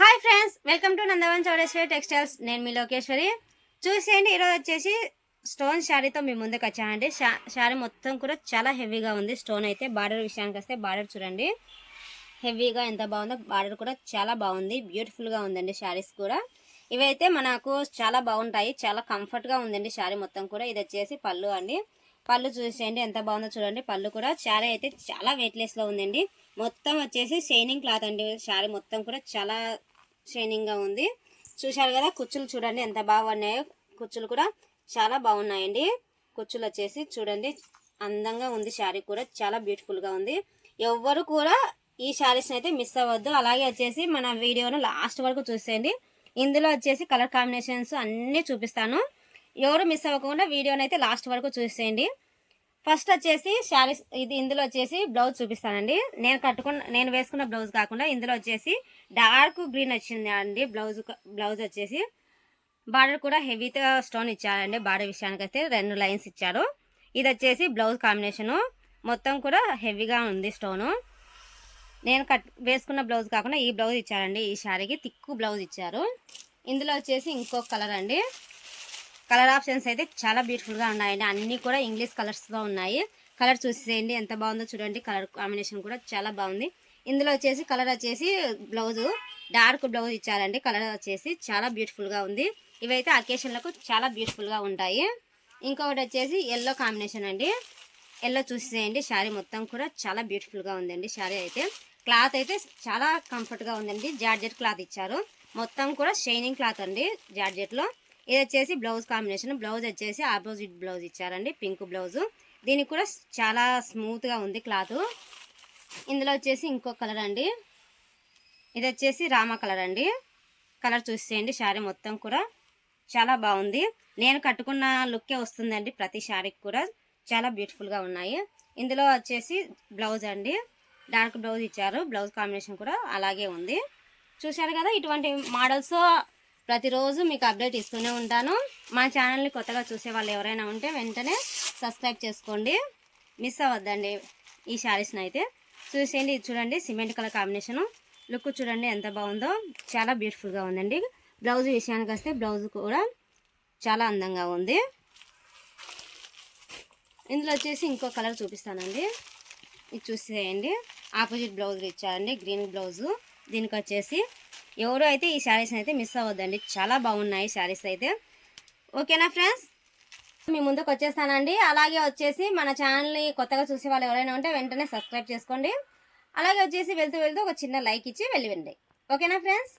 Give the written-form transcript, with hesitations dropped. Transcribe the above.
Hi friends, welcome to Nandavan Chowdeshwari textiles. నేను మీ లోకేశ్వరి. చూసేయండి, ఈరోజు వచ్చేసి స్టోన్ శారీతో మీ ముందుకు వచ్చానండి. శారీ మొత్తం కూడా చాలా హెవీగా ఉంది. స్టోన్ అయితే బార్డర్ విషయానికి వస్తే బార్డర్ చూడండి హెవీగా ఎంత బాగుందో. బార్డర్ కూడా చాలా బాగుంది, బ్యూటిఫుల్గా ఉందండి. శారీస్ కూడా ఇవైతే మనకు చాలా బాగుంటాయి, చాలా కంఫర్ట్గా ఉందండి శారీ మొత్తం కూడా. ఇది వచ్చేసి పళ్ళు అండి. పళ్ళు చూసేయండి ఎంత బాగుందో చూడండి. పళ్ళు కూడా శారీ అయితే చాలా వెయిట్లెస్లో ఉందండి. మొత్తం వచ్చేసి షైనింగ్ క్లాత్ అండి. శారీ మొత్తం కూడా చాలా షైనింగ్గా ఉంది. చూశారు కదా, కుచ్చులు చూడండి ఎంత బాగున్నాయో. కుచ్చులు కూడా చాలా బాగున్నాయండి. కుచ్చులు వచ్చేసి చూడండి అందంగా ఉంది. శారీ కూడా చాలా బ్యూటిఫుల్గా ఉంది. ఎవ్వరు కూడా ఈ శారీస్ని అయితే మిస్ అవ్వద్దు. అలాగే వచ్చేసి మన వీడియోను లాస్ట్ వరకు చూసేయండి. ఇందులో వచ్చేసి కలర్ కాంబినేషన్స్ అన్నీ చూపిస్తాను. ఎవరు మిస్ అవ్వకుండా వీడియోని అయితే లాస్ట్ వరకు చూసేయండి. ఫస్ట్ వచ్చేసి శారీస్ ఇందులో వచ్చేసి బ్లౌజ్ చూపిస్తానండి. నేను వేసుకున్న బ్లౌజ్ కాకుండా ఇందులో వచ్చేసి డార్క్ గ్రీన్ వచ్చింది అండి. బ్లౌజ్ వచ్చేసి బార్డర్ కూడా హెవీతో స్టోన్ ఇచ్చారండి. బార్డర్ విషయానికి అయితే 2 లైన్స్ ఇచ్చారు. ఇది వచ్చేసి బ్లౌజ్ కాంబినేషను మొత్తం కూడా హెవీగా ఉంది స్టోను. నేను వేసుకున్న బ్లౌజ్ కాకుండా ఈ బ్లౌజ్ ఇచ్చారండి. ఈ శారీకి తిక్కు బ్లౌజ్ ఇచ్చారు. ఇందులో వచ్చేసి ఇంకొక కలర్ అండి. కలర్ ఆప్షన్స్ అయితే చాలా బ్యూటిఫుల్గా ఉన్నాయండి. అన్నీ కూడా ఇంగ్లీష్ కలర్స్లో ఉన్నాయి. కలర్ చూసేయండి ఎంత బాగుందో చూడండి. కలర్ కాంబినేషన్ కూడా చాలా బాగుంది. ఇందులో వచ్చేసి కలర్ వచ్చేసి బ్లౌజు డార్క్ బ్లౌజ్ ఇచ్చారండి. కలర్ వచ్చేసి చాలా బ్యూటిఫుల్గా ఉంది. ఇవైతే అకేషన్లకు చాలా బ్యూటిఫుల్గా ఉంటాయి. ఇంకొకటి వచ్చేసి ఎల్లో కాంబినేషన్ అండి. ఎల్లో చూసేయండి. శారీ మొత్తం కూడా చాలా బ్యూటిఫుల్గా ఉందండి. శారీ అయితే క్లాత్ అయితే చాలా కంఫర్ట్గా ఉందండి. జార్జెట్ క్లాత్ ఇచ్చారు. మొత్తం కూడా షైనింగ్ క్లాత్ అండి జార్జెట్లో. ఇది వచ్చేసి బ్లౌజ్ కాంబినేషన్. బ్లౌజ్ వచ్చేసి ఆపోజిట్ బ్లౌజ్ ఇచ్చారండి, పింక్ బ్లౌజు. దీనికి కూడా చాలా స్మూత్గా ఉంది క్లాత్. ఇందులో వచ్చేసి ఇంకో కలర్ అండి. ఇది వచ్చేసి రామా కలర్ అండి. కలర్ చూసేయండి. శారీ మొత్తం కూడా చాలా బాగుంది. నేను కట్టుకున్న లుక్కే వస్తుందండి. ప్రతి శారీకి కూడా చాలా బ్యూటిఫుల్గా ఉన్నాయి. ఇందులో వచ్చేసి బ్లౌజ్ అండి, డార్క్ బ్లౌజ్ ఇచ్చారు. బ్లౌజ్ కాంబినేషన్ కూడా అలాగే ఉంది. చూశారు కదా, ఇటువంటి మోడల్స్ ప్రతిరోజు మీకు అప్డేట్ ఇస్తూనే ఉంటాను. మా ఛానల్ని కొత్తగా చూసే వాళ్ళు ఎవరైనా ఉంటే వెంటనే సబ్స్క్రైబ్ చేసుకోండి, మిస్ అవ్వద్దండి ఈ శారీస్ని అయితే. చూసేయండి, ఇది చూడండి సిమెంట్ కలర్ కాంబినేషను. లుక్ చూడండి ఎంత బాగుందో, చాలా బ్యూటిఫుల్గా ఉందండి. బ్లౌజ్ విషయానికి వస్తే బ్లౌజ్ కూడా చాలా అందంగా ఉంది. ఇందులో వచ్చేసి ఇంకో కలర్ చూపిస్తానండి. ఇది చూసేయండి, ఆపోజిట్ బ్లౌజ్ ఇచ్చారండి, గ్రీన్ బ్లౌజు. దీనికి వచ్చేసి ఎవరు అయితే ఈ శారీస్ అయితే మిస్ అవ్వద్దండి, చాలా బాగున్నాయి శారీస్ అయితే. ఓకేనా ఫ్రెండ్స్, మీ ముందుకు వచ్చేస్తానండి. అలాగే వచ్చేసి మన ఛానల్ని కొత్తగా చూసే వాళ్ళు ఎవరైనా ఉంటే వెంటనే సబ్స్క్రైబ్ చేసుకోండి. అలాగే వచ్చేసి వెళ్తూ ఒక చిన్న లైక్ ఇచ్చి వెళ్ళివ్వండి. ఓకేనా ఫ్రెండ్స్.